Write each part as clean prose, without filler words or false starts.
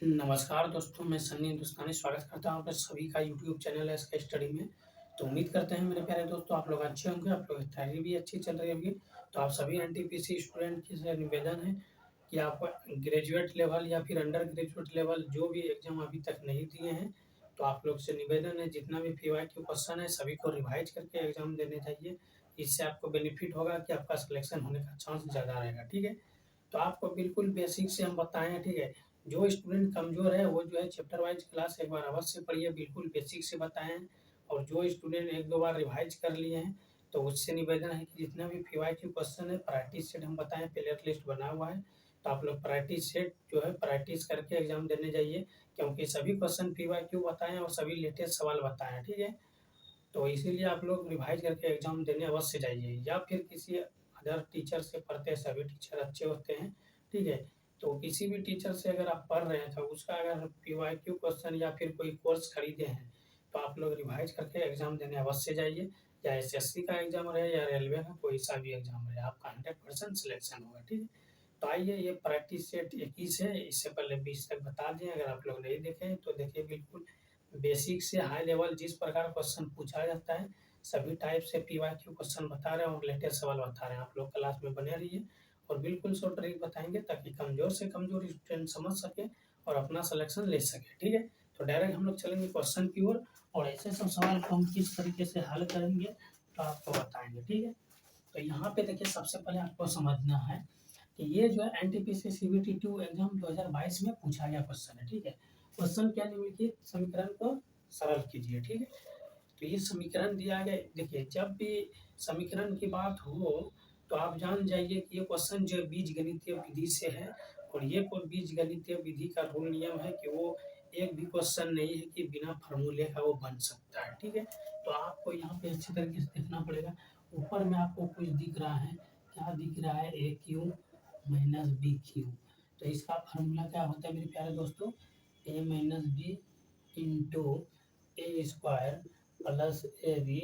नमस्कार दोस्तों, मैं सन्नी हिंदुस्तानी स्वागत करता हूँ आप सभी का यूट्यूब चैनल है इसका स्टडी में। तो उम्मीद करते हैं मेरे प्यारे दोस्तों आप लोग अच्छे होंगे, आप लोगों की तैयारी भी अच्छी चल रही होगी। तो आप सभी एनटीपीसी स्टूडेंट की से निवेदन है कि आप ग्रेजुएट लेवल या फिर अंडर ग्रेजुएट लेवल जो भी एग्ज़ाम अभी तक नहीं दिए हैं, तो आप लोग से निवेदन है जितना भी पीवाईक्यू क्वेश्चन है सभी को रिवाइज़ करके एग्ज़ाम देने चाहिए। इससे आपको बेनिफिट होगा कि आपका सिलेक्शन होने का चांस ज़्यादा रहेगा, ठीक है? तो आपको बिल्कुल बेसिक से हम बताएँ हैं, ठीक है? जो स्टूडेंट कमज़ोर है वो जो है चैप्टर वाइज़ क्लास एक बार अवश्य पढ़िए, बिल्कुल बेसिक से बताएँ हैं। और जो स्टूडेंट 1-2 बार रिवाइज़ कर लिए हैं, तो उससे निवेदन है कि जितना भी पीवाईक्यू क्वेश्चन है प्रैक्टिस सेट हम बताएँ प्लेयर लिस्ट बना हुआ है। तो आप लोग प्रैक्टिस सेट जो है प्रैक्टिस करके एग्ज़ाम देने जाइए, क्योंकि सभी क्वेश्चन पीवाईक्यू बताएँ हैं और सभी लेटेस्ट सवाल बताएँ हैं, ठीक है? तो इसीलिए आप लोग रिवाइज़ करके एग्ज़ाम देने अवश्य जाइए, या फिर किसी अदर टीचर से पढ़ते हैं, सभी टीचर अच्छे होते हैं, ठीक है? तो किसी भी टीचर से अगर आप पढ़ रहे हैं तो उसका अगर पीवाईक्यू क्वेश्चन या फिर कोई कोर्स खरीदे हैं, तो आप लोग रिवाइज़ करके एग्ज़ाम देने अवश्य जाइए। या एसएससी का एग्ज़ाम रहे या रेलवे का कोई सा भी एग्ज़ाम रहे, आपका 100% सिलेक्शन होगा, ठीक है? तो आइए ये प्रैक्टिस सेट 21 है, इससे पहले 20 तक बता दिए, अगर आप लोग नहीं देखे हैं तो देखिए बिल्कुल बेसिक से हाई लेवल जिस प्रकार क्वेश्चन पूछा जाता है, सभी टाइप से पीवाईक्यू क्वेश्चन बता रहे हैं और लेटेस्ट सवाल बता रहे हैं। आप लोग क्लास में बने रहिए और बिल्कुल शॉर्ट ट्रिक बताएँगे ताकि कमज़ोर से कमज़ोर स्टूडेंट समझ सके और अपना सिलेक्शन ले सके, ठीक है? तो डायरेक्ट हम लोग चलेंगे क्वेश्चन की ओर और ऐसे सब सवाल को हम किस तरीके से हल करेंगे, तो आपको बताएँगे, ठीक है? तो यहाँ पे देखिए सबसे पहले आपको समझना है कि ये जो है एनटीपीसी सीबीटी 2 एग्ज़ाम 2022 में पूछा गया क्वेश्चन है, ठीक है? क्वेश्चन क्या निम्नलिखित समीकरण को सरल कीजिए, ठीक है? तो ये समीकरण दिया गया देखिए जब भी समीकरण की बात हो, तो आप जान जाइए कि ये क्वेश्चन जो है बीजगणितीय विधि से है और ये कोई बीजगणितीय विधि का रूल नियम है कि वो एक भी क्वेश्चन नहीं है कि बिना फ़ॉर्मूले का वो बन सकता है, ठीक है? तो आपको यहाँ पे अच्छी तरीके से देखना पड़ेगा। ऊपर में आपको कुछ दिख रहा है, क्या दिख रहा है? A cube minus B cube. तो इसका फ़ॉर्मूला क्या होता है मेरे प्यारे दोस्तों? A minus B into A square plus A B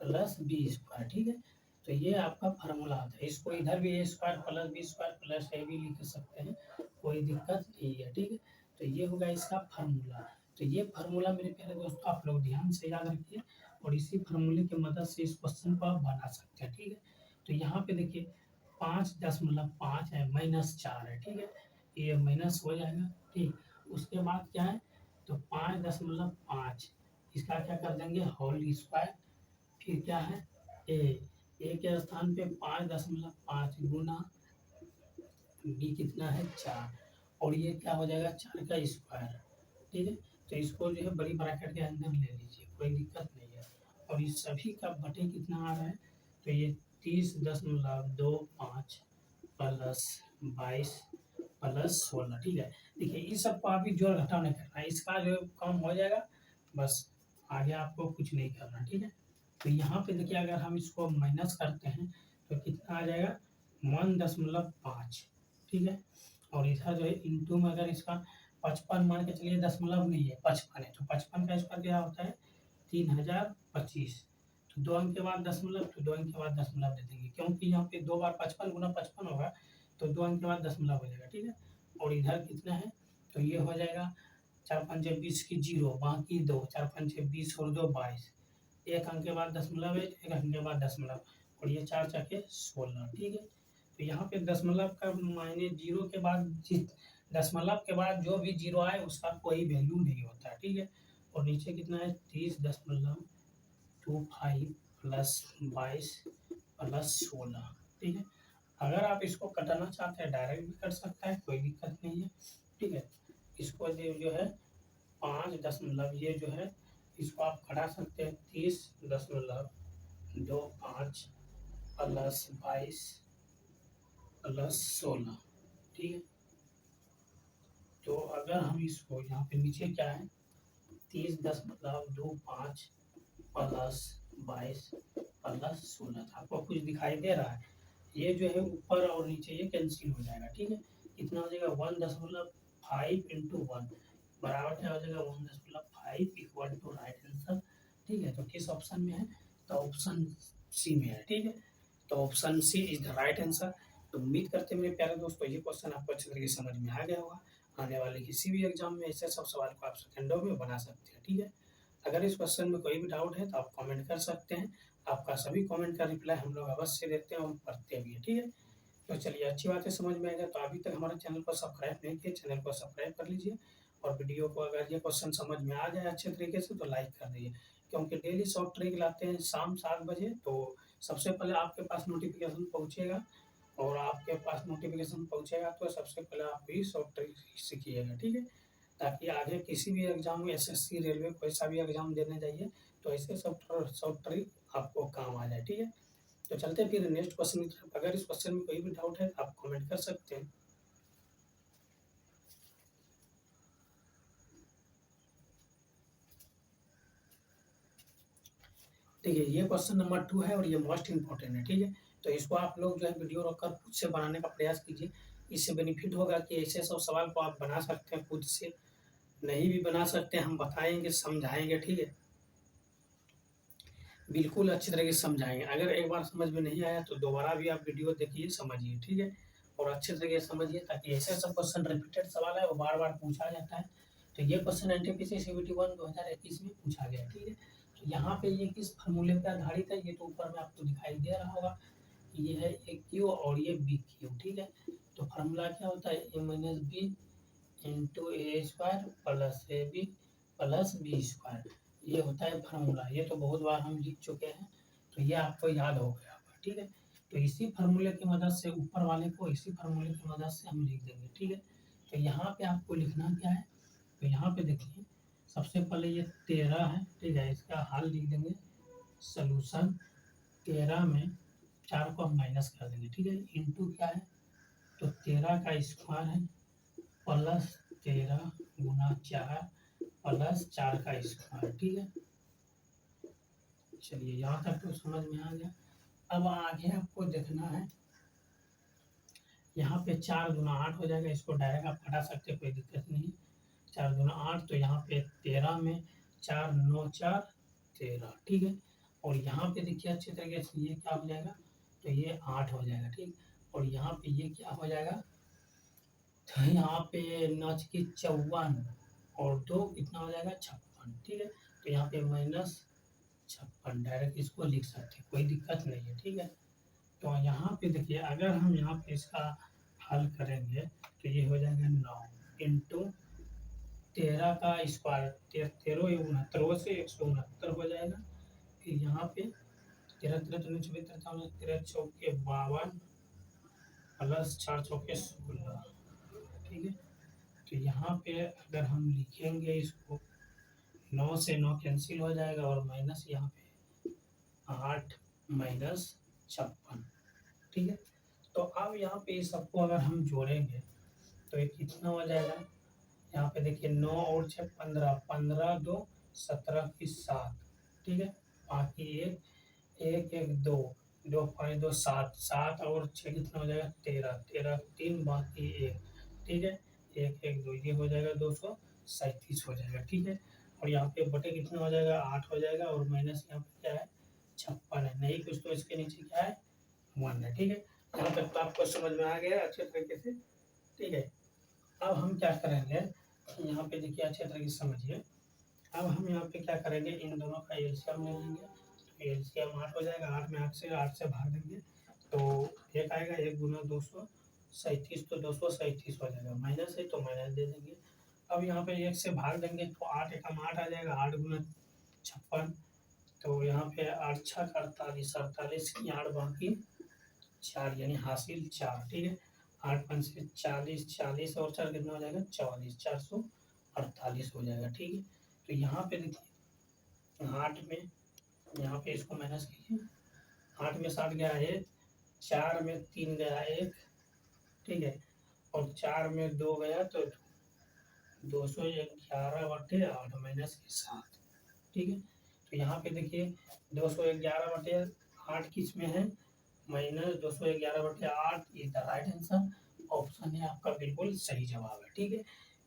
plus B square, ठीक है? तो ये आपका फार्मूला आता है। इसको इधर भी A square plus B square plus A B लिख सकते हैं, कोई दिक्कत नहीं है, ठीक है? तो ये होगा इसका फार्मूला। तो ये फार्मूला मेरे प्यारे दोस्तों आप लोग ध्यान से याद रखिए और इसी फार्मूले की मदद से इस क्वेश्चन को आप बना सकते हैं, ठीक है? तो यहाँ पे देखिए 5.5 है माइनस 4 है, ठीक है? ये माइनस हो जाएगा, ठीक? उसके बाद क्या है? तो 5.5 इसका क्या कर देंगे होल स्क्वायर, फिर क्या है ए, ए के स्थान पे 5.5 गुना बी कितना है 4 और ये क्या हो जाएगा 4 का स्क्वायर, ठीक है? तो इसको जो है बड़ी ब्रैकेट के अंदर ले लीजिए, कोई दिक्कत नहीं है। और इस सभी का बटे कितना आ रहा है? तो ये 30.25 प्लस 22 प्लस 16, ठीक है? देखिए इस सबको अभी जोड़ घटाव नहीं करना है, इसका जो है काम हो जाएगा, बस आगे आपको कुछ नहीं करना, ठीक है? तो यहाँ पे देखिए अगर हम इसको माइनस करते हैं तो कितना आ जाएगा 1.5, ठीक है? और इधर जो है इंटू में अगर इसका 55 मान के चलिए दशमलव नहीं है 55 है, तो 55 का स्क्वायर क्या होता है 3025। तो 2 अंक के बाद दशमलव, तो 2 अंक के बाद दशमलव दे देंगे, क्योंकि यहाँ पे 2 बार 55 गुना 55 होगा, तो 2 अंक के बाद दशमलव हो जाएगा, ठीक है? और इधर कितना है? तो ये हो जाएगा 4 पंचे 20 की 0 बाकी 2, 4 पंचे 20 और 2 22, 1 अंक के बाद दशमलव है, 1 अंक के बाद दशमलव और ये 4 चौके 16, ठीक है? तो यहाँ पे दशमलव का मायने 0 के बाद दशमलव के बाद जो भी 0 आए उसका कोई वैल्यू नहीं होता है, ठीक है? और नीचे कितना है 30.25 प्लस 22 प्लस 16, ठीक है? अगर आप इसको कटाना चाहते हैं डायरेक्ट भी कट सकता है, कोई दिक्कत नहीं है, ठीक है? इसको जो है 5 ये जो है इसको आप घटा सकते हैं 30.25 प्लस 22 प्लस 16, ठीक है? तो अगर हम इसको यहाँ पे नीचे क्या है 30.25 प्लस 22 प्लस 16 आपको कुछ दिखाई दे रहा है? ये जो है ऊपर और नीचे ये कैंसिल हो जाएगा, ठीक है? कितना हो जाएगा 1.5 इंटू 1 बराबर क्या हो जाएगा 1.5 इक्वल टू राइट आंसर, ठीक है? तो किस ऑप्शन में है? तो ऑप्शन सी में है, ठीक है? तो option C is the right answer. तो उम्मीद करते हैं मेरे प्यारे दोस्तों ये क्वेश्चन आपको अच्छे तरीके से समझ में आ गया होगा। आने वाले किसी भी एग्जाम में ऐसे सब सवाल को आप सेकंडों में बना सकते हैं, ठीक है। अगर इस क्वेश्चन में कोई भी डाउट है तो आप कमेंट कर सकते हैं। आपका सभी कमेंट का रिप्लाई हम लोग अवश्य देते हैं और पढ़ते भी हैं, ठीक है। तो चलिए अच्छी बात है, समझ में आ गया। तो अभी तक हमारे चैनल को सब्सक्राइब नहीं किए, चैनल को सब्सक्राइब कर लीजिए और वीडियो को अगर ये क्वेश्चन समझ में आ जाए अच्छे तरीके से तो लाइक कर दीजिए, क्योंकि डेली शॉर्ट ट्रिक लाते हैं शाम 7 बजे। तो सबसे पहले आपके पास नोटिफिकेशन पहुंचेगा और आपके पास नोटिफिकेशन पहुंचेगा तो सबसे पहले आप भी शॉर्ट ट्रिक सीखिएगा, ठीक है। ताकि आगे किसी भी एग्जाम में एसएससी, रेलवे, कोई सा भी एग्जाम देने जाइए तो ऐसे शॉर्ट ट्रिक आपको काम आ जाए, ठीक है। तो चलते हैं फिर नेक्स्ट क्वेश्चन की तरफ। अगर इस क्वेश्चन में कोई भी डाउट है आप कमेंट कर सकते हैं। ठीक है, ये क्वेश्चन नंबर 2 है और ये मोस्ट इंपॉर्टेंट है, ठीक है। तो इसको आप लोग जो है वीडियो रोक कर खुद से बनाने का प्रयास कीजिए। इससे बेनिफिट होगा कि ऐसे सब सवाल को आप बना सकते हैं खुद से। नहीं भी बना सकते हम बताएंगे, समझाएंगे, ठीक है। बिल्कुल अच्छी तरीके से समझाएंगे। अगर एक बार समझ में नहीं आया तो दोबारा भी आप वीडियो देखिए, समझिए, ठीक है। और अच्छे तरीके से समझिए ताकि ऐसे सब क्वेश्चन रिपीटेड सवाल है वो बार बार पूछा जाता है। तो ये क्वेश्चन एनटीपीसी सीबीटी 1 2021 में पूछा गया, ठीक है। तो यहाँ पे ये किस फार्मूले पे आधारित है ये तो ऊपर में आपको दिखाई दे रहा होगा। ये है ए क्यू और ये बी क्यू, ठीक है। तो फार्मूला क्या होता है, A minus B into A square plus A B plus B square, ये होता है फार्मूला। ये तो बहुत बार हम लिख चुके हैं तो ये आपको याद हो गया होगा, ठीक है। तो इसी फार्मूले की मदद से ऊपर वाले को इसी फार्मूले की मदद से हम लिख देंगे, ठीक है। तो यहाँ पे आपको लिखना क्या है, तो यहाँ पे देखिए सबसे पहले ये 13 है, ठीक है। इसका हल लिख देंगे, सोल्यूशन 13 में 4 को हम माइनस कर देंगे, ठीक है। इंटू क्या है, तो 13 का स्क्वायर है प्लस 13 गुना 4 प्लस 4 का स्क्वायर, ठीक है। चलिए यहाँ तक तो समझ में आ गया। अब आगे आपको देखना है, यहाँ पे 4 गुना 8 हो जाएगा, इसको डायरेक्ट आप हटा सकते हैं, कोई दिक्कत नहीं। 4 गुना 8 तो यहाँ पे 13 में 4 9 4 13, ठीक है। और यहाँ पे देखिए अच्छे तरीके से ये क्या हो जाएगा, तो ये 8 हो जाएगा, ठीक। और यहाँ पे ये क्या हो जाएगा, तो यहाँ पे 9 की 54 और 2 कितना हो जाएगा 56, ठीक है। तो यहाँ पे माइनस 56 डायरेक्ट इसको लिख सकते हैं, कोई दिक्कत नहीं है, ठीक है। तो यहाँ पे देखिए अगर हम यहाँ पे इसका हल करेंगे तो ये हो जाएगा 9 इंटू 13 का स्क्वायर, 13 से 169 हो जाएगा। फिर यहाँ पे 13 13 13 24 13 चौके 52 प्लस 4 चौके 16, ठीक है। तो यहाँ पे अगर हम लिखेंगे इसको 9 से 9 कैंसिल हो जाएगा और माइनस यहाँ पे 8 माइनस 56, ठीक है। तो अब यहाँ पे इस सबको अगर हम जोड़ेंगे तो ये कितना हो जाएगा, यहाँ पे देखिए 9 और 6 15, 15 2 17 की 7, ठीक है। बाकी एक एक एक दो, 2 5 2 7, 7 और 6 कितना हो जाएगा 13, 13 3 बाकी एक, ठीक है। एक एक दो, ये हो जाएगा 237 हो जाएगा, ठीक है। और यहाँ पे बटे कितना हो जाएगा 8 हो जाएगा और माइनस यहाँ पे क्या है 56 है, नहीं कुछ तो इसके नीचे क्या है 1 है, ठीक है। यहाँ तक तो आपको समझ में आ गया अच्छे तरीके से, ठीक है। अब हम क्या करेंगे, यहाँ पे देखिए अच्छे तरीके से समझिए। अब हम यहाँ पे क्या करेंगे, इन दोनों का एलसीएम ले लेंगे। तो एलसीएम 8 हो जाएगा, 8 में 8 से भाग देंगे तो एक आएगा, 1 गुना 237, तो 237 हो जाएगा, माइनस है तो माइनस दे देंगे। अब यहाँ पे 1 से भाग देंगे तो 8 एकम 8 आ जाएगा, 8 गुना 56, तो यहाँ पे 8 छः 48, 48 की 8 बाकी 4 यानी हासिल 4, ठीक है। 8 5 से 40, 40 और 4 कितना हो जाएगा 44, 448 हो जाएगा, ठीक है। तो यहाँ पे देखिए 8 में, यहाँ पे इसको माइनस कीजिए, 8 में 7 गया है 4 में 3 गया 1, ठीक है। और 4 में 2 गया तो 211/8 माइनस के 7, ठीक है। तो यहाँ पे देखिए 211/8 किस में है, minus 211/8 is the right answer, option है आपका बिल्कुल सही जवाब है, ठीक है।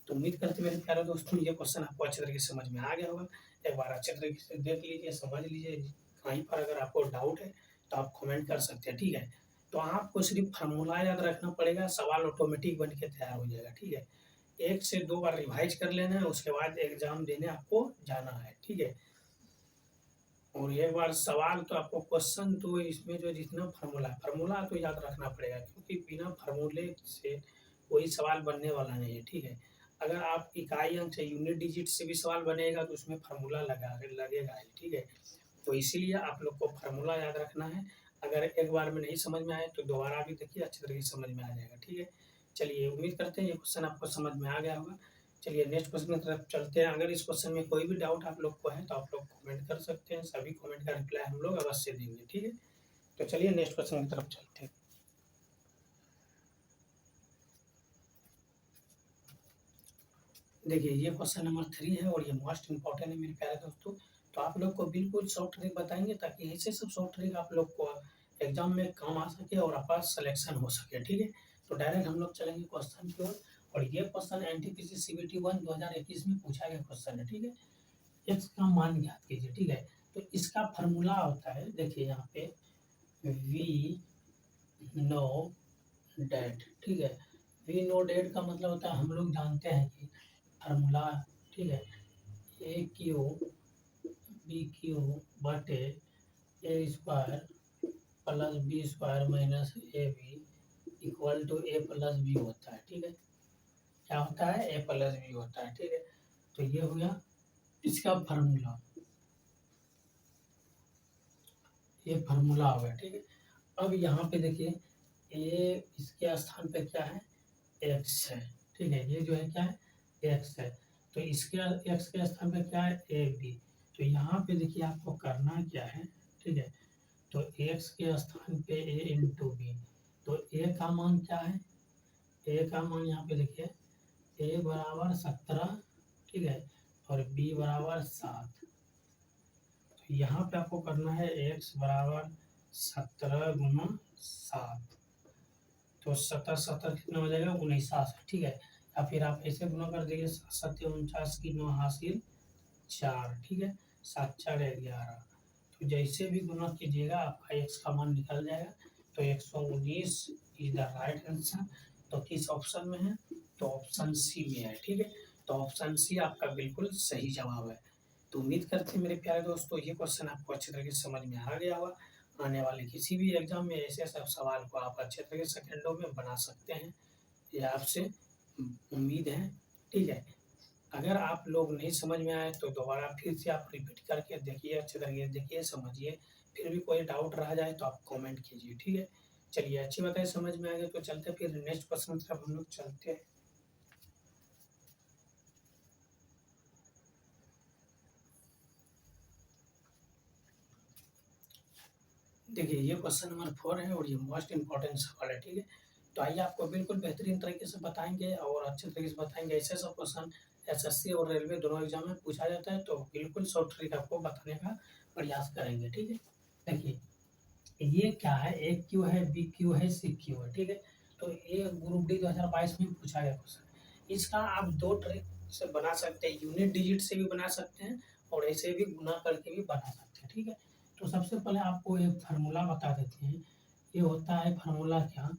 तो उम्मीद करते मेरे प्यारे दोस्तों ये क्वेश्चन आपको अच्छे तरीके से समझ में आ गया होगा। एक बार अच्छे तरीके से देख लीजिए, समझ लीजिए। कहीं पर अगर आपको डाउट है तो आप कमेंट कर सकते हैं, ठीक है। तो आपको सिर्फ फार्मूला याद रखना पड़ेगा, सवाल ऑटोमेटिक बन के तैयार हो जाएगा, ठीक है। 1 से 2 बार रिवाइज कर लेना है, उसके बाद एग्ज़ाम देने आपको जाना है, ठीक है? और एक बार सवाल तो आपको क्वेश्चन तो इसमें जो जितना फार्मूला तो याद रखना पड़ेगा, क्योंकि बिना फार्मूले से कोई सवाल बनने वाला नहीं है, ठीक है? अगर आप इकाई अंक से यूनिट डिजिट से भी सवाल बनेगा तो उसमें फार्मूला लगेगा ही, ठीक है? तो इसीलिए आप लोग को फार्मूला याद रखना है। अगर एक बार में नहीं समझ में आए तो दोबारा भी देखिए, अच्छी तरीके से समझ में आ जाएगा, ठीक है? चलिए, उम्मीद करते हैं ये क्वेश्चन आपको समझ में आ गया होगा। चलिए नेक्स्ट क्वेश्चन की तरफ चलते हैं। अगर इस क्वेश्चन में कोई भी डाउट आप लोग को है तो आप लोग कमेंट कर सकते हैं, सभी कमेंट का रिप्लाई हम लोग अवश्य देंगे, ठीक है? तो चलिए नेक्स्ट क्वेश्चन की तरफ चलते हैं। देखिए, ये क्वेश्चन नंबर 3 है और ये मोस्ट इम्पोर्टेंट है मेरे प्यारे दोस्तों। तो आप लोग को बिल्कुल शॉर्ट ट्रिक बताएँगे, ताकि ऐसे सब शॉर्ट ट्रिक आप लोग को एग्ज़ाम में काम आ सके और आपका सिलेक्शन हो सके, ठीक है? तो डायरेक्ट हम लोग चलेंगे क्वेश्चन की ओर। और ये क्वेश्चन एनटीपीसी सीबीटी 1 2021 में पूछा गया क्वेश्चन है, ठीक है? एक्स का मान ज्ञात कीजिए, ठीक है? तो इसका फ़ॉर्मूला होता है, देखिए यहाँ पे वी नो डेट, ठीक है? वी नो डेट का मतलब होता है, हम लोग जानते हैं कि फ़ॉर्मूला, ठीक है? ए क्यू बी क्यू बटे A square plus B square minus A B equal to A plus B होता है, ठीक है? क्या होता है? ए प्लस बी होता है, ठीक है? तो ये हो गया इसका फार्मूला, ये फार्मूला हो गया, ठीक है? अब यहाँ पे देखिए, ए इसके स्थान पे क्या है? एक्स है, ठीक है? ये जो है क्या है? एक्स है। तो इसके एक्स के स्थान पे क्या है? A B. तो यहाँ पे देखिए आपको करना क्या है, ठीक है? तो एक्स के स्थान पे ए इंटू बी। तो ए का मान क्या है? ए का मान यहाँ पे देखिए, ए बराबर 17, ठीक है? और बी बराबर 7। तो यहाँ पे आपको करना है एक्स बराबर 17 गुना 7। तो 17 कितना हो जाएगा? 49, ठीक है? या फिर आप ऐसे गुना कर दीजिए, 7 की 9 हासिल 4, ठीक है? 7 4 11। तो जैसे भी गुना कीजिएगा आपका एक्स का मान निकल जाएगा। तो 119 इज द राइट आंसर। तो किस ऑप्शन में है? तो ऑप्शन सी में है, ठीक है? तो ऑप्शन सी आपका बिल्कुल सही जवाब है। तो उम्मीद करते हैं मेरे प्यारे दोस्तों, ये क्वेश्चन आपको अच्छी तरीके से समझ में आ गया होगा। आने वाले किसी भी एग्जाम में ऐसे सब सवाल को आप अच्छे तरीके से सेकंडों में बना सकते हैं, ये आपसे उम्मीद है, ठीक है? अगर आप लोग नहीं समझ में आए तो दोबारा फिर से आप रिपीट करके देखिए, अच्छे तरीके से देखिए, समझिए। फिर भी कोई डाउट रह जाए तो आप कमेंट कीजिए, ठीक है? चलिए, अच्छी बात है, समझ में आ गया तो चलते फिर नेक्स्ट क्वेश्चन की तरफ हम लोग चलते हैं। देखिए, ये क्वेश्चन नंबर 4 है और ये मोस्ट इम्पोर्टेंट सवाल है, ठीक है? तो आइए आपको बिल्कुल बेहतरीन तरीके से बताएँगे और अच्छे तरीके से बताएँगे। ऐसे सब क्वेश्चन एसएससी और रेलवे दोनों एग्ज़ाम में पूछा जाता है, तो बिल्कुल शॉर्ट ट्रिक आपको बताने का प्रयास करेंगे, ठीक है? देखिए, ये क्या है? ए क्यू है, बी क्यू है, सी क्यू है, ठीक है? तो ये ग्रुप डी 2022 में पूछा गया क्वेश्चन। इसका आप 2 ट्रिक से बना सकते हैं, यूनिट डिजिट से भी बना सकते हैं और ऐसे भी गुणा करके भी बना सकते हैं, ठीक है? तो सबसे पहले आपको एक फार्मूला बता देते हैं। ये होता है फार्मूला क्या?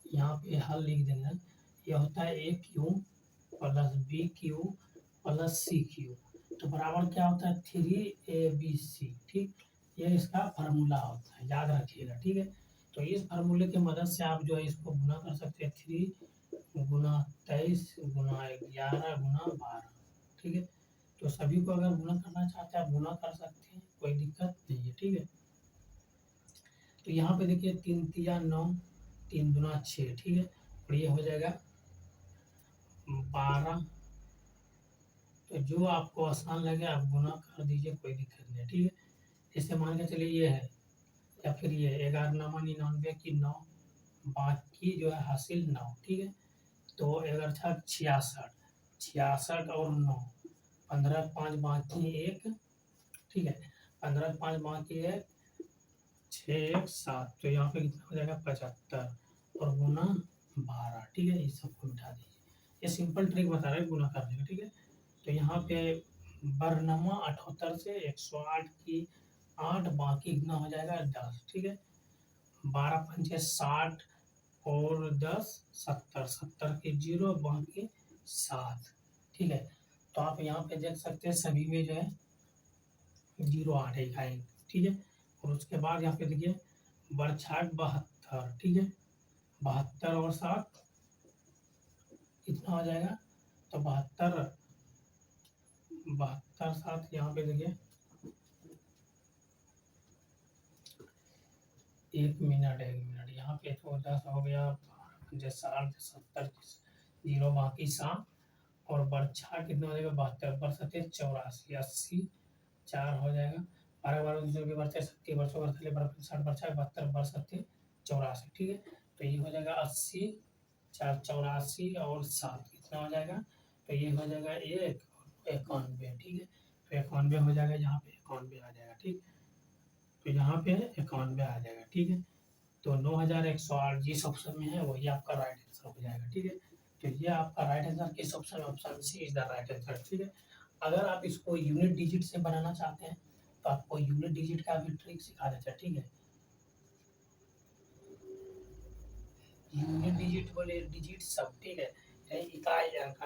यहाँ पे हल लिख देंगे। ये होता है A cube plus B cube plus C cube. तो बराबर क्या होता है? 3 AB C, ठीक? ये इसका फार्मूला होता है, याद रखिएगा, ठीक है? तो इस फार्मूले की मदद से आप जो है इसको गुना कर सकते हैं, 3 गुना 23 गुना 11 गुना 12, ठीक है? तो सभी को अगर गुना करना चाहते हैं आप गुना कर सकते हैं, कोई दिक्कत नहीं है, ठीक है? तो यहाँ पे देखिए, 3 तिया 9, 3 दूना 6, ठीक है? और ये हो जाएगा 12। तो जो आपको आसान लगे आप गुना कर दीजिए, कोई दिक्कत नहीं है, ठीक है? जैसे मान के चलिए ये है, या फिर ये 11 9 99 की 9, बाकी जो है हासिल 9, ठीक है? तो 11 छक 66, 66 और 9, 15 5 बाकी 1, ठीक है? 15 5 बाकी 1, 6 1 7। तो यहाँ पे कितना हो जाएगा? 75 और गुना 12, ठीक है? इस सबको मिटा दीजिए। ये सिंपल ट्रिक बता रहे हैं गुना करने का, ठीक है? तो यहाँ पे बरनमा 78 से 108 की 8, बाकी कितना हो जाएगा? 10, ठीक है? 12 पंचे 60 और 10 70, 70 की 0, बाकी 7, ठीक है। तो आप यहाँ पे देख सकते हैं सभी में जो है 0,8 है इकाई, ठीक है। और उसके बाद यहाँ पे देखिए बरछाट 72, ठीक है। 72 और 7 कितना हो जाएगा, तो 72 72 7 यहाँ पे देखिए 1 मिनट यहाँ पे तो 10 हो गया, 60 70 0 बाकी 7 और बरछा कितना हो जाएगा 72 बरसते 84 80 4 हो जाएगा, 12 12 दूसरे के बरते 70 बरसों बरतले बरपन 60 बरछा 72 बरसते 84, ठीक है। तो ये हो जाएगा 80 4 84 और 7 कितना हो जाएगा, तो ये हो जाएगा 1 91, ठीक है। तो 91 हो जाएगा, यहाँ पे 91 आ जाएगा, ठीक। तो यहाँ पे 91 आ जाएगा, ठीक है। तो 9108 जिस ऑप्शन में है वही आपका राइट आंसर हो जाएगा, ठीक है। तो ये आपका राइट आंसर किस option, option C is the right answer, ठीक है। अगर आप इसको यूनिट डिजिट से बनाना चाहते हैं तो आपको यूनिट डिजिट का भी ट्रिक सिखा देते हैं, ठीक है। यूनिट डिजिट बोले डिजिट सब, ठीक है, इकाई अंक,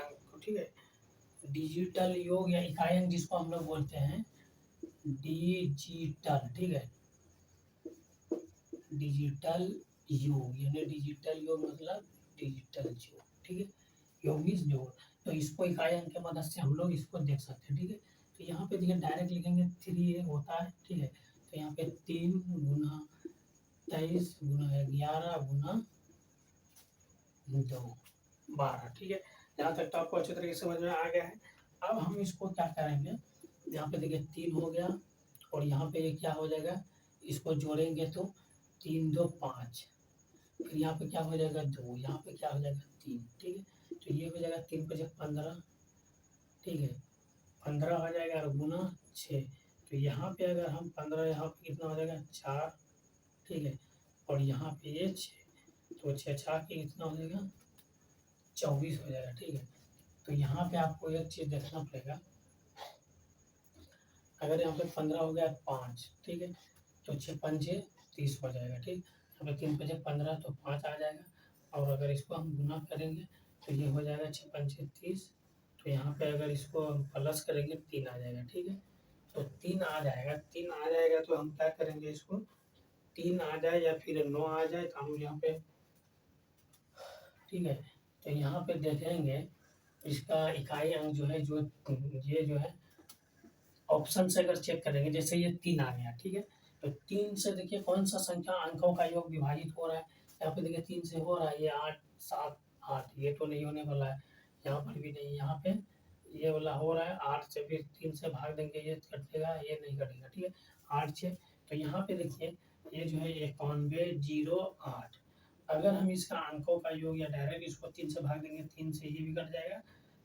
ठीक है। डिजिटल योग या इकाई अंक जिसको हम लोग बोलते हैं डिजिटल, ठीक है। डिजिटल योग यानी डिजिटल योग मतलब डिजिटल योग, ठीक है। योग इज जोड़, तो इसको इकाई अंक की मदद से हम लोग इसको देख सकते हैं, ठीक है। तो यहाँ पे देखिए डायरेक्ट लिखेंगे 3 होता है, ठीक है। तो यहाँ पे 3 गुना 23 गुना 11 गुना 2 12, ठीक है। यहाँ तक तो आपको अच्छे तरीके से समझ में आ गया है। अब हम इसको क्या करेंगे, यहाँ पे देखिए 3 हो गया और यहाँ पे ये क्या हो जाएगा, इसको जोड़ेंगे तो 3 2 5, फिर यहाँ पे क्या हो जाएगा 2, यहाँ पे क्या हो जाएगा 3, ठीक है। तो ये हो जाएगा 3 5 15, ठीक है। 15 हो जाएगा और गुना 6, तो यहाँ पे अगर हम 15 यहाँ पे कितना हो जाएगा 4, ठीक है। और यहाँ पे ये 6, तो 6 6 के कितना हो जाएगा 24 हो जाएगा, ठीक है। तो यहाँ पे आपको एक चीज़ देखना पड़ेगा, अगर यहाँ पे 15 हो गया 5, ठीक है। तो 6 पंजे 30 हो जाएगा, ठीक। यहाँ पे 3 पंजे 15 तो 5 आ जाएगा, और अगर इसको हम गुना करेंगे तो ये हो जाएगा 6 पंजे 30, तो यहाँ पे अगर इसको हम प्लस करेंगे 3 आ जाएगा, ठीक है। तो 3 आ जाएगा, 3 आ जाएगा तो हम क्या करेंगे, इसको 3 आ जाए या फिर 9 आ जाए तो हम यहाँ पे, ठीक है। तो यहाँ पे देखेंगे इसका इकाई अंक जो है, जो ये जो है ऑप्शन से अगर चेक करेंगे, जैसे ये 3 आ गया, ठीक है। तो 3 से देखिए कौन सा संख्या अंकों का योग विभाजित हो रहा है, यहाँ पे देखिए 3 से हो रहा है, ये 8 7 8, ये तो नहीं होने वाला है, यहाँ पर भी नहीं, यहाँ पे ये वाला हो रहा है 8 से, फिर 3 से भाग देंगे ये कटेगा, ये नहीं कटेगा, ठीक है। 8 6, तो यहाँ पे देखिए ये जो है 9108, अगर हम इसका अंकों का योग या डायरेक्ट इसको 3 से भाग देंगे, 3 से ये भी कट जाएगा,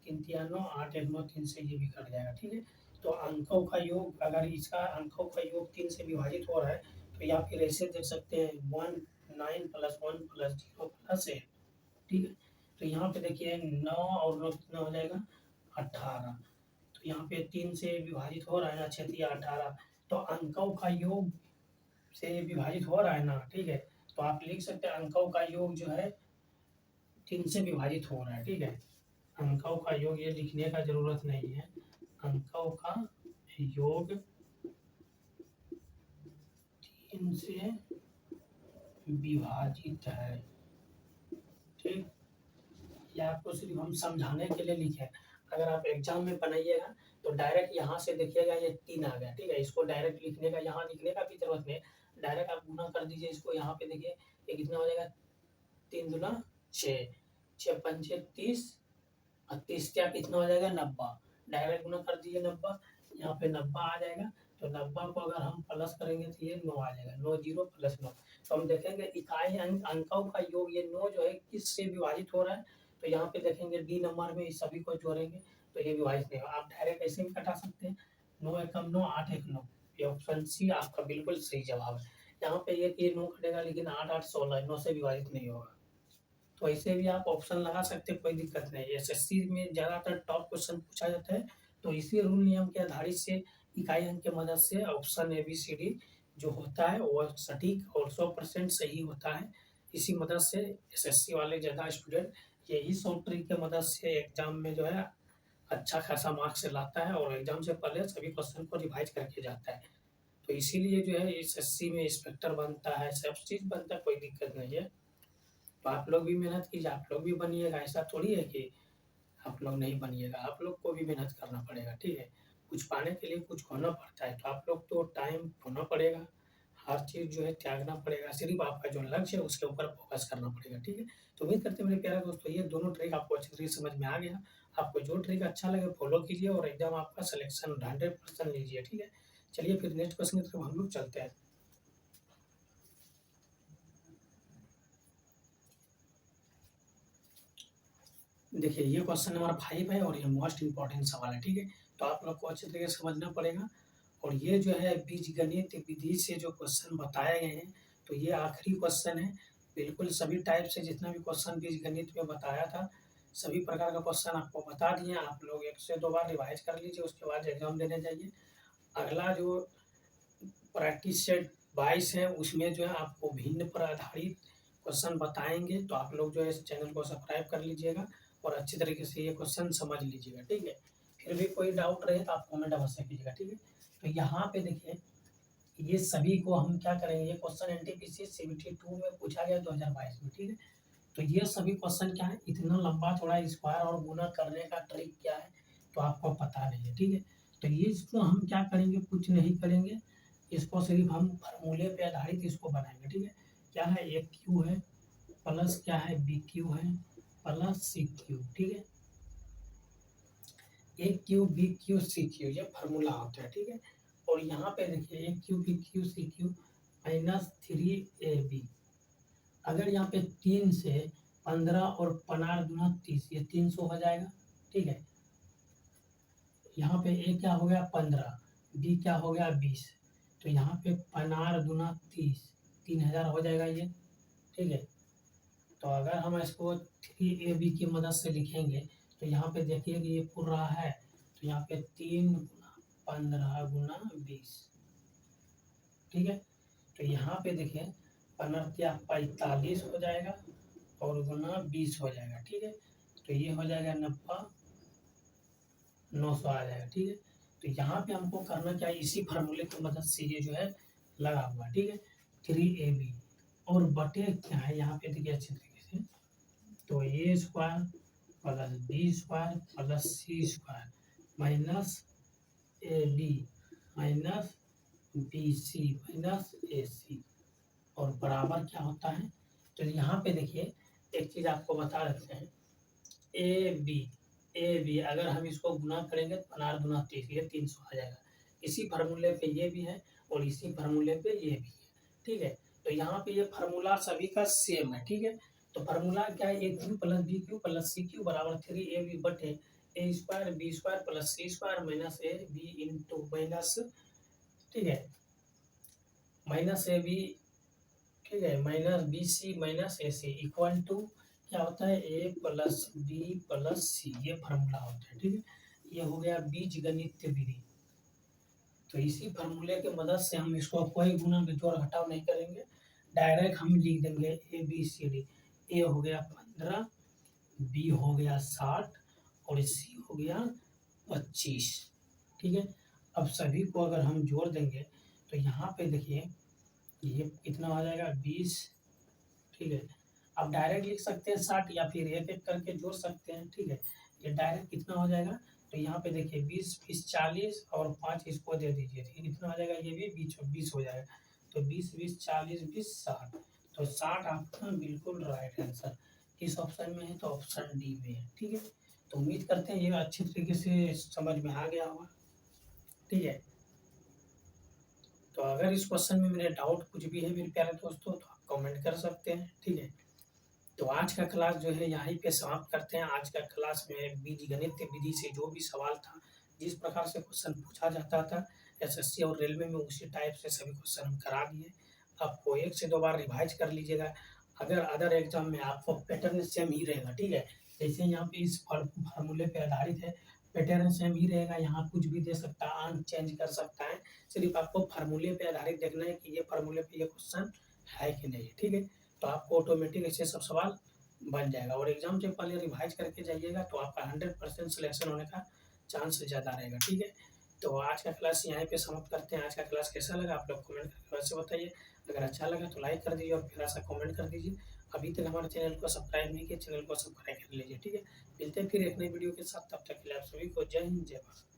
3 3 9 8 1 9, 3 से ये भी कट जाएगा, ठीक है। तो अंकों का योग, अगर इसका अंकों का योग 3 से विभाजित हो रहा है तो या फिर ऐसे देख सकते हैं 1 9 + 1 + 0 + 1, ठीक है। तो यहाँ पे देखिए 9 और 9 कितना हो जाएगा 18, तो यहाँ पे 3 से विभाजित हो रहा है ना, 6 18, तो अंकों का योग से विभाजित हो रहा है ना, ठीक है। तो आप लिख सकते हैं अंकों का योग जो है 3 से विभाजित हो रहा है, ठीक है। अंकों का योग ये लिखने का जरूरत नहीं है, अंकों का योग 3 से विभाजित है, ठीक। ये आपको सिर्फ हम समझाने के लिए लिखे हैं, अगर आप एग्जाम में बनाइएगा तो डायरेक्ट यहाँ से देखिएगा ये 3 आ गया, ठीक है। इसको डायरेक्ट लिखने का, यहाँ लिखने का भी जरूरत नहीं है, डायरेक्ट आप गुना कर दीजिए इसको, यहाँ पे देखिए ये कितना हो जाएगा 3 दूना 6, 6 पंचे 30 और 30 क्या कितना हो जाएगा 90, डायरेक्ट गुना कर दीजिए 90, यहाँ पे 90 आ जाएगा। तो 90 को अगर हम प्लस करेंगे तो ये 9 आ जाएगा, 9 0 + 9, तो हम देखेंगे इकाई अंकों का योग ये 9 जो है किससे विभाजित हो रहा है, तो यहाँ पे देखेंगे डी नंबर में इस सभी को जोड़ेंगे तो ये विभाजित नहीं होगा, आप डायरेक्ट ऐसे भी कटा सकते हैं, 9 एकम 9 8 1 9, ये ऑप्शन सी आपका बिल्कुल सही जवाब है। यहाँ पे ये 9 कटेगा लेकिन 8 8 16, 9 से विभाजित नहीं होगा, तो ऐसे भी आप ऑप्शन लगा सकते हैं, कोई दिक्कत नहीं है। एसएससी में ज़्यादातर टॉप क्वेश्चन पूछा जाता है, तो इसी रूल नियम के आधारित से इकाई अंक की मदद से ऑप्शन ABCD जो होता है वो सटीक और 100% सही होता है। इसी मदद से एसएससी वाले ज़्यादा स्टूडेंट यही शॉर्ट ट्रिक की मदद से एग्ज़ाम में जो है अच्छा खासा मार्क्स लाता है और एग्ज़ाम से पहले सभी क्वेश्चन को रिवाइज़ करके जाता है। तो इसीलिए जो है एसएससी में इंस्पेक्टर बनता है, सब चीज़ बनता है, कोई दिक्कत नहीं है। तो आप लोग भी मेहनत कीजिए, आप लोग भी बनिएगा, ऐसा थोड़ी है कि आप लोग नहीं बनिएगा, आप लोग को भी मेहनत करना पड़ेगा, ठीक है? कुछ पाने के लिए कुछ खोना पड़ता है, तो आप लोग को टाइम खोना पड़ेगा, हर चीज़ जो है त्यागना पड़ेगा, सिर्फ़ आपका जो लक्ष्य है उसके ऊपर फ़ोकस करना पड़ेगा, ठीक है? तो उम्मीद करते हैं मेरे प्यारे दोस्तों ये दोनों ट्रिक आपको अच्छी तरीके से समझ में आ गया। आपको जो ट्रिक अच्छा लगे फ़ॉलो कीजिए और एकदम आपका सिलेक्शन 100% लीजिए, ठीक है? चलिए फिर नेक्स्ट क्वेश्चन की तरफ हम लोग चलते हैं। देखिए, ये क्वेश्चन नंबर 5 है और ये मोस्ट इम्पोर्टेंट सवाल है, ठीक है? तो आप लोग को अच्छे तरीके से समझना पड़ेगा और ये जो है बीजगणित विधि से जो क्वेश्चन बताए गए हैं, तो ये आखिरी क्वेश्चन है। बिल्कुल सभी टाइप से जितना भी क्वेश्चन बीजगणित में बताया था, सभी प्रकार का क्वेश्चन आपको बता दिए हैं। आप लोग 1 से 2 बार रिवाइज़ कर लीजिए, उसके बाद एग्ज़ाम देने जाइए। अगला जो प्रैक्टिस सेट 22 है, उसमें जो है आपको भिन्न पर आधारित क्वेश्चन बताएँगे, तो आप लोग जो है इस चैनल को सब्सक्राइब कर लीजिएगा और अच्छी तरीके से ये क्वेश्चन समझ लीजिएगा, ठीक है? फिर भी कोई डाउट रहे तो आप कमेंट अवश्य कीजिएगा, ठीक है? तो यहाँ पे देखिए, ये सभी को हम क्या करेंगे, ये क्वेश्चन एनटीपीसी सीबीटी 2 में पूछा गया 2022 में, ठीक है? तो ये सभी क्वेश्चन क्या है, इतना लंबा-चौड़ा स्क्वायर और गुणा करने का ट्रिक क्या है, तो आपको पता नहीं है, ठीक है? तो ये इसको हम क्या करेंगे, कुछ नहीं करेंगे, इसको सिर्फ़ हम फ़ॉर्मूले पे आधारित इसको बनाएँगे, ठीक है? क्या है, एक क्यू है, प्लस क्या है, बी क्यू है, प्लस सी क्यू, ठीक है? A cube, B cube, C cube ये फ़ॉर्मूला होता है, ठीक है? और यहाँ पे देखिए A cube, B cube, C cube minus 3ab अगर यहाँ पे 3 से 15 और 15 दूना 30 ये 300 हो जाएगा, ठीक है? यहाँ पे ए क्या हो गया 15, बी क्या हो गया 20, तो यहाँ पे 15 दूना 30, 3000 हो जाएगा ये, ठीक है? तो अगर हम इसको 3ab की मदद से लिखेंगे, तो यहाँ पे देखिए कि ये पूरा है, तो यहाँ पे 3 गुना 15 गुना 20, ठीक है? तो यहाँ पे देखिए 15 क्या 45 हो जाएगा और गुना 20 हो जाएगा, ठीक है? तो ये हो जाएगा 90, 900 आ जाएगा, ठीक है? तो यहाँ पे हमको करना क्या है, इसी फ़ॉर्मूले की मदद से ये जो है लगा हुआ है, ठीक है? 3ab और बटे क्या है यहाँ पे देखिए अच्छे तरीके से, तो A square plus B square plus C square minus A B minus B C minus A C और बराबर क्या होता है, तो यहाँ पे देखिए एक चीज़ आपको बता देते हैं, ए बी अगर हम इसको गुना करेंगे तो 15 दूना 30 ये 300 आ जाएगा। इसी फार्मूले पे ये भी है और इसी फार्मूले पे ये भी है, ठीक है? तो यहाँ पे ये फार्मूला सभी का सेम है, ठीक है? तो फार्मूला क्या है, A cube plus B cube plus C cube बराबर 3ab बटे A square B square plus C square minus A B into minus, ठीक है? माइनस ए बी, ठीक है, minus B C minus A C equal to क्या होता है, A plus B plus C ये फार्मूला होता है, ठीक है? ये हो गया बीजगणित विधि। तो इसी फार्मूले की मदद से हम इसको कोई गुना जोड़ घटाव नहीं करेंगे, डायरेक्ट हम लिख देंगे ए बी सी डी। ए हो गया 15, बी हो गया 60 और सी हो गया 25, ठीक है? अब सभी को अगर हम जोड़ देंगे तो यहाँ पे देखिए ये कितना आ जाएगा 20, ठीक है? आप डायरेक्ट लिख सकते हैं 60 या फिर एक-एक करके जोड़ सकते हैं, ठीक है? ये डायरेक्ट कितना हो जाएगा, तो यहाँ पे देखिए 20, 20 40 और 5 इसको दे दीजिए, ठीक है? कितना हो जाएगा, ये भी 20 हो जाएगा। तो 20, 20, 40, 20, 60 तो 60 आपका बिल्कुल राइट आंसर किस ऑप्शन में है, तो ऑप्शन डी में है, ठीक है? तो उम्मीद करते हैं ये अच्छी तरीके से समझ में आ गया होगा, ठीक है? तो अगर इस क्वेश्चन में मेरे डाउट कुछ भी है मेरे प्यारे दोस्तों तो आप कमेंट कर सकते हैं, ठीक है? तो आज का क्लास जो है यहीं पे समाप्त करते हैं। आज का क्लास में बीजगणित विधि से जो भी सवाल था, जिस प्रकार से क्वेश्चन पूछा जाता था एसएससी और रेलवे में उसी टाइप से सभी क्वेश्चन हम करा दिए। आपको 1 से 2 बार रिवाइज़ कर लीजिएगा। अगर अदर एग्ज़ाम में आपको पैटर्न सेम ही रहेगा, ठीक है? जैसे यहाँ पे इस फ़ॉर्मूले पे आधारित है, पैटर्न सेम ही रहेगा, यहाँ कुछ भी दे सकता है, अंक चेंज कर सकता है। सिर्फ़ आपको फ़ॉर्मूले पे आधारित देखना है कि ये फ़ॉर्मूले पे ये क्वेश्चन है कि नहीं, ठीक है? तो आपको ऑटोमेटिक ऐसे सब सवाल बन जाएगा और एग्ज़ाम से पहले रिवाइज़ करके जाइएगा तो आपका 100% सिलेक्शन होने का चांस ज़्यादा रहेगा, ठीक है? तो आज का क्लास यहीं पे समाप्त करते हैं। आज का क्लास कैसा लगा आप लोग कमेंट करके अवश्य बताइए। अगर अच्छा लगा तो लाइक कर दीजिए और प्यारा-सा कमेंट कर दीजिए। अभी तक हमारे चैनल को सब्सक्राइब नहीं किया, चैनल को सब्सक्राइब कर लीजिए, ठीक है? मिलते हैं फिर एक नई वीडियो के साथ, तब तक के लिए आप सभी को जय हिंद, जय भारत।